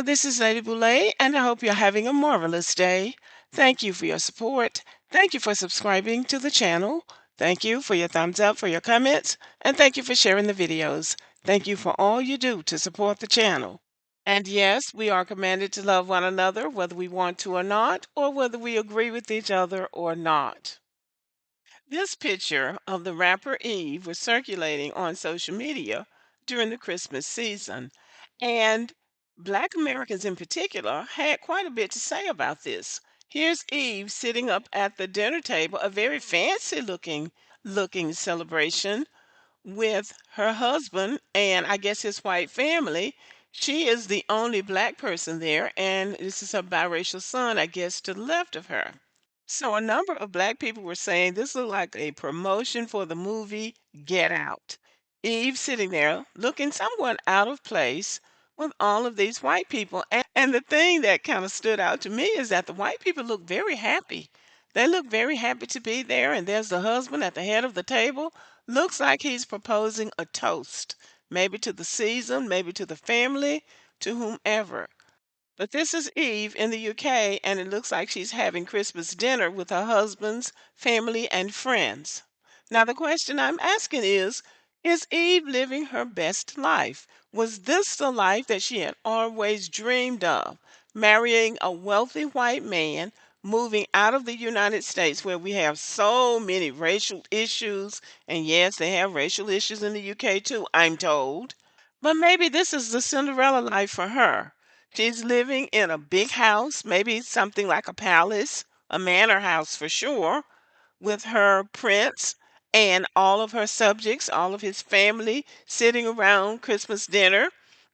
this is Lady Boulay, and I hope you're having a marvelous day. Thank you for your support. Thank you for subscribing to the channel. Thank you for your thumbs up, for your comments, and thank you for sharing the videos. Thank you for all you do to support the channel. And yes, we are commanded to love one another, whether we want to or not, or whether we agree with each other or not. This picture of the rapper Eve was circulating on social media during the Christmas season, and Black Americans in particular had quite a bit to say about this. Here's Eve sitting up at the dinner table, a very fancy looking celebration with her husband and I guess his white family. She is the only black person there, and this is her biracial son, I guess, to the left of her. So a number of black people were saying this looked like a promotion for the movie Get Out. Eve sitting there looking somewhat out of place with all of these white people. And the thing that kind of stood out to me is that the white people look very happy. They look very happy to be there. And there's the husband at the head of the table. Looks like he's proposing a toast, maybe to the season, maybe to the family, to whomever. But this is Eve in the UK, and it looks like she's having Christmas dinner with her husband's family and friends. Now, the question I'm asking is Eve living her best life? Was this the life that she had always dreamed of? Marrying a wealthy white man, moving out of the United States where we have so many racial issues, and yes, they have racial issues in the UK too, I'm told. But maybe this is the Cinderella life for her. She's living in a big house, maybe something like a palace, a manor house for sure, with her prince and all of her subjects, all of his family sitting around Christmas dinner,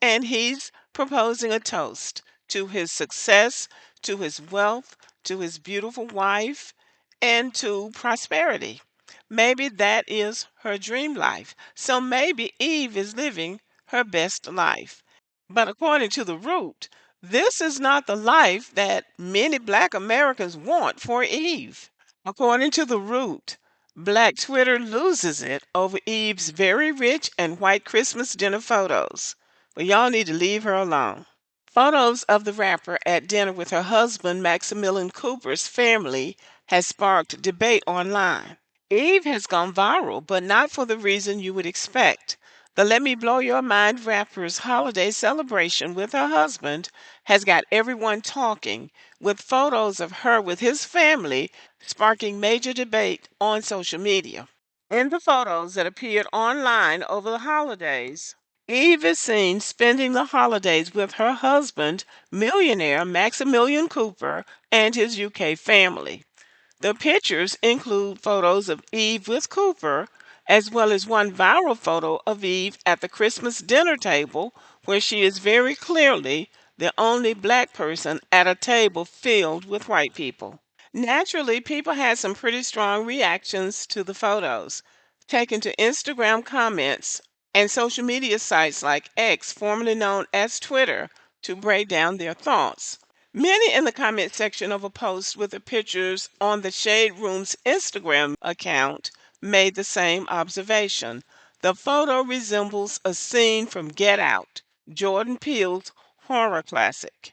and he's proposing a toast to his success, to his wealth, to his beautiful wife, and to prosperity. Maybe that is her dream life. So maybe Eve is living her best life. But according to the root, this is not the life that many Black Americans want for Eve. According to the root, Black Twitter loses it over Eve's very rich and white Christmas dinner photos. Well, y'all need to leave her alone. Photos of the rapper at dinner with her husband, Maximilian Cooper's family, has sparked debate online. Eve has gone viral, but not for the reason you would expect. The Let Me Blow Your Mind rapper's holiday celebration with her husband has got everyone talking, with photos of her with his family sparking major debate on social media. In the photos that appeared online over the holidays, Eve is seen spending the holidays with her husband, millionaire Maximilian Cooper, and his UK family. The pictures include photos of Eve with Cooper, as well as one viral photo of Eve at the Christmas dinner table, where she is very clearly the only black person at a table filled with white people. Naturally, people had some pretty strong reactions to the photos, taken to Instagram comments and social media sites like X, formerly known as Twitter, to break down their thoughts. Many in the comment section of a post with the pictures on the Shade Room's Instagram account made the same observation. The photo resembles a scene from Get Out, Jordan Peele's horror classic.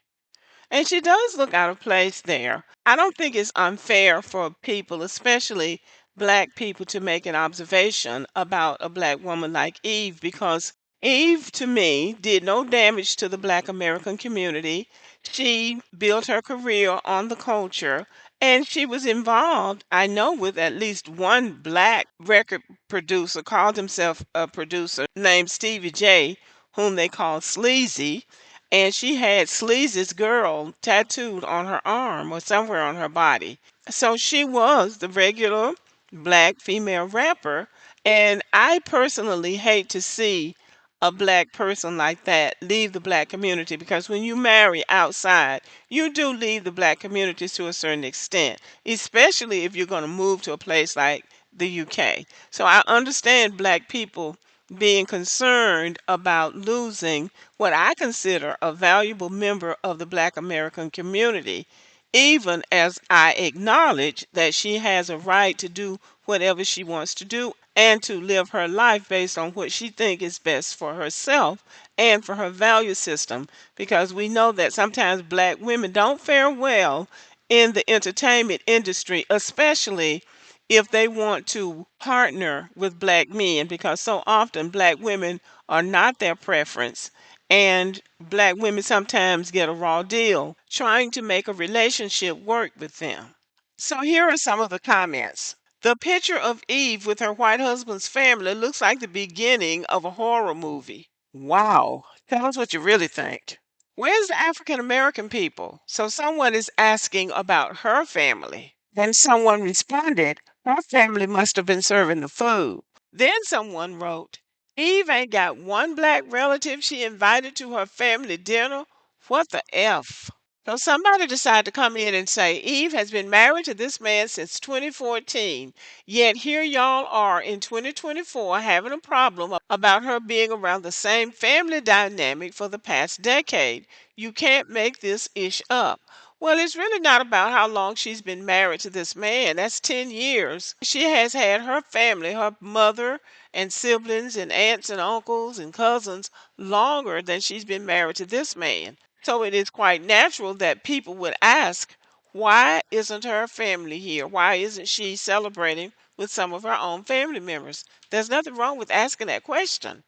And she does look out of place there. I don't think it's unfair for people, especially black people, to make an observation about a black woman like Eve, because Eve, to me, did no damage to the black American community. She built her career on the culture, and she was involved, I know, with at least one black record producer, called himself a producer, named Stevie J, whom they call Sleazy, and she had Sleazy's Girl tattooed on her arm or somewhere on her body. So she was the regular black female rapper, and I personally hate to see a black person like that leave the black community, because when you marry outside, you do leave the black community to a certain extent, especially if you're going to move to a place like the UK. So I understand black people being concerned about losing what I consider a valuable member of the black American community, even as I acknowledge that she has a right to do whatever she wants to do and to live her life based on what she thinks is best for herself and for her value system, because we know that sometimes black women don't fare well in the entertainment industry, especially if they want to partner with black men, because so often black women are not their preference, and black women sometimes get a raw deal trying to make a relationship work with them. So here are some of the comments. The picture of Eve with her white husband's family looks like the beginning of a horror movie. Wow. Tell us what you really think. Where's the African American people? So someone is asking about her family. Then someone responded, her family must have been serving the food. Then someone wrote, Eve ain't got one black relative she invited to her family dinner. What the F? So somebody decided to come in and say, Eve has been married to this man since 2014, yet here y'all are in 2024 having a problem about her being around the same family dynamic for the past decade. You can't make this ish up. Well, it's really not about how long she's been married to this man. That's 10 years. She has had her family, her mother and siblings and aunts and uncles and cousins longer than she's been married to this man. So it is quite natural that people would ask, why isn't her family here? Why isn't she celebrating with some of her own family members? There's nothing wrong with asking that question.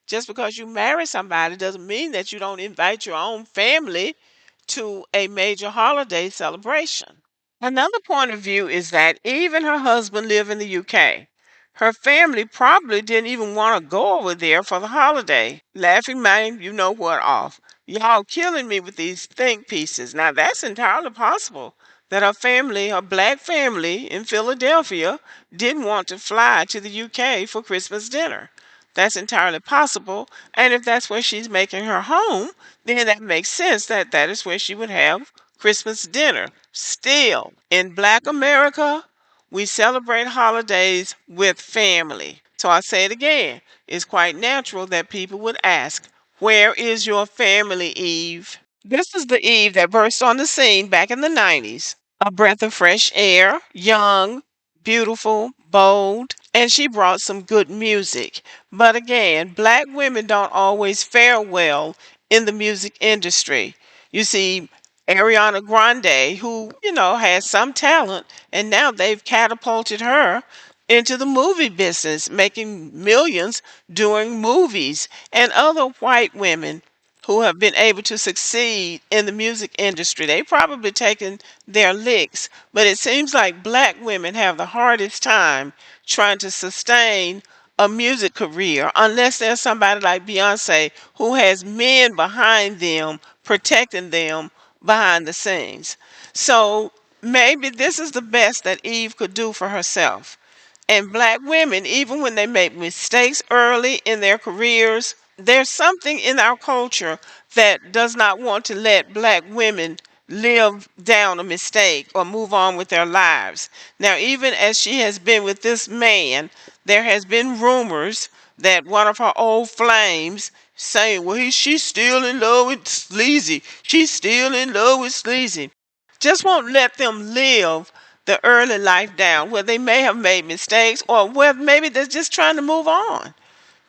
Just because you marry somebody doesn't mean that you don't invite your own family to a major holiday celebration. Another point of view is that Eve and her husband live in the UK. Her family probably didn't even want to go over there for the holiday. Laughing man, you know what off. Y'all killing me with these think pieces. Now that's entirely possible that her family, her black family in Philadelphia, didn't want to fly to the UK for Christmas dinner. That's entirely possible. And if that's where she's making her home, then that makes sense that that is where she would have Christmas dinner. Still, in Black America, we celebrate holidays with family. So I say it again. It's quite natural that people would ask, where is your family, Eve? This is the Eve that burst on the scene back in the 90s. A breath of fresh air, young, beautiful, bold, and she brought some good music. But again, black women don't always fare well in the music industry. You see, Ariana Grande, who, has some talent, and now they've catapulted her into the movie business, making millions doing movies, and other white women who have been able to succeed in the music industry. They've probably taken their licks, but it seems like black women have the hardest time trying to sustain a music career unless there's somebody like Beyonce who has men behind them protecting them behind the scenes. So maybe this is the best that Eve could do for herself. And black women, even when they make mistakes early in their careers, there's something in our culture that does not want to let black women live down a mistake or move on with their lives. Now, even as she has been with this man, there has been rumors that one of her old flames saying, well, she's still in love with Sleazy. She's still in love with Sleazy. Just won't let them live the early life down where they may have made mistakes or where maybe they're just trying to move on.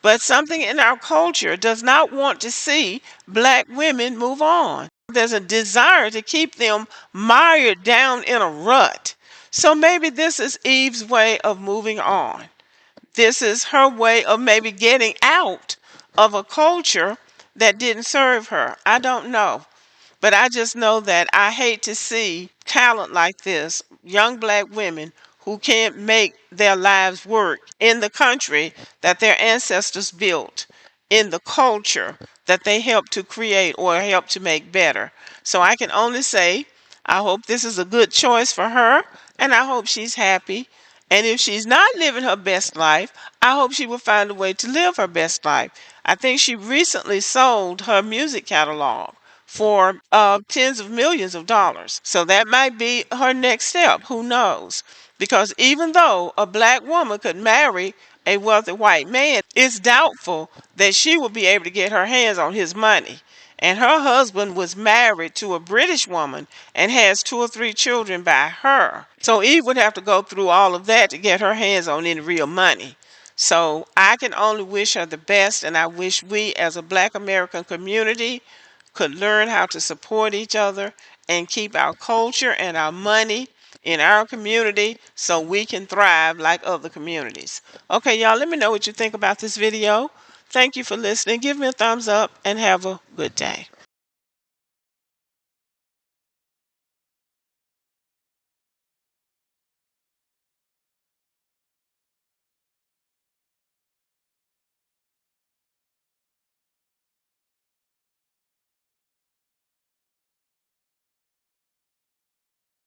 But something in our culture does not want to see black women move on. There's a desire to keep them mired down in a rut. So maybe this is Eve's way of moving on. This is her way of maybe getting out of a culture that didn't serve her. I don't know. But I just know that I hate to see talent like this, young black women who can't make their lives work in the country that their ancestors built, in the culture that they helped to create or helped to make better. So I can only say, I hope this is a good choice for her, and I hope she's happy. And if she's not living her best life, I hope she will find a way to live her best life. I think she recently sold her music catalog for tens of millions of dollars. So that might be her next step. Who knows? Because even though a black woman could marry a wealthy white man, it's doubtful that she will be able to get her hands on his money. And her husband was married to a British woman and has 2 or 3 children by her. So Eve would have to go through all of that to get her hands on any real money. So I can only wish her the best, and I wish we as a Black American community could learn how to support each other and keep our culture and our money in our community so we can thrive like other communities. Okay, y'all, let me know what you think about this video. Thank you for listening. Give me a thumbs up and have a good day.